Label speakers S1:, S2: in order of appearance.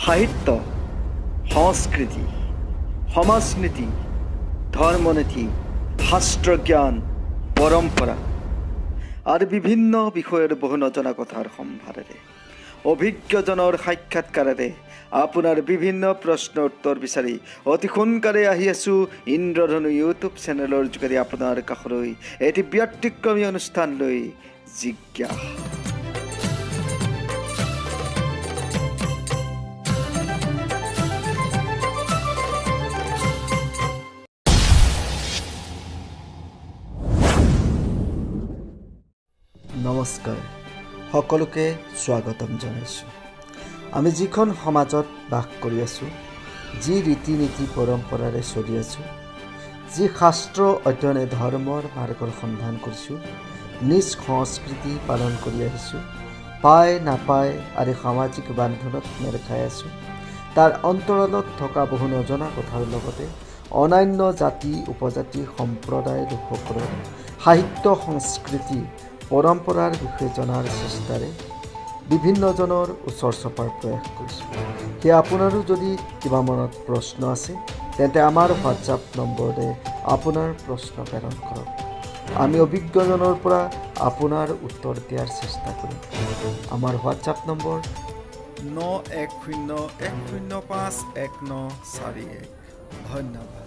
S1: সাহিত্য, সংস্কৃতি, সমাজনীতি, ধৰ্মনীতি, শাস্ত্ৰজ্ঞান, পৰম্পৰা আৰু বিভিন্ন বিষয়ৰ বহু নজনা কথাৰ সম্ভাৰেৰে অভিজ্ঞজনৰ সাক্ষাৎকাৰেৰে আপোনাৰ বিভিন্ন প্ৰশ্নৰ উত্তৰ বিচাৰি অতি সোনকালে আহি আছোঁ ইন্দ্ৰধনু ইউটিউব চেনেলৰ যোগেদি আপোনাৰ কাষলৈ এটি ব্যতিক্ৰমী অনুষ্ঠান লৈ জিজ্ঞাসা। নমস্কাৰ, সকলোকে স্বাগতম জনাইছোঁ। আমি যিখন সমাজত বাস কৰি আছোঁ, যি ৰীতি নীতি পৰম্পৰাৰে চলি আছোঁ, যি শাস্ত্ৰ অধ্যয়নে ধৰ্মৰ মাৰ্গৰ সন্ধান কৰিছোঁ, নিজ সংস্কৃতি পালন কৰি আহিছোঁ, পায় নাপায় আৰু সামাজিক বান্ধোনত মেল খাই আছোঁ, তাৰ অন্তৰালত থকা বহু নজনা কথাৰ লগতে অন্যান্য জাতি উপজাতি সম্প্ৰদায় লোকসকলৰ সাহিত্য সংস্কৃতি পৰম্পৰাৰ বিষয়ে জনাৰ চেষ্টাৰে বিভিন্নজনৰ ওচৰ চপাৰ প্ৰয়াস কৰিছোঁ। সেয়া আপোনাৰো যদি কিবা মনত প্ৰশ্ন আছে তেন্তে আমাৰ হোৱাটছআপ নম্বৰতে আপোনাৰ প্ৰশ্ন প্ৰেৰণ কৰক। আমি অভিজ্ঞজনৰ পৰা আপোনাৰ উত্তৰ দিয়াৰ চেষ্টা কৰিম। আমাৰ হোৱাটছআপ নম্বৰ 9101051941। ধন্যবাদ।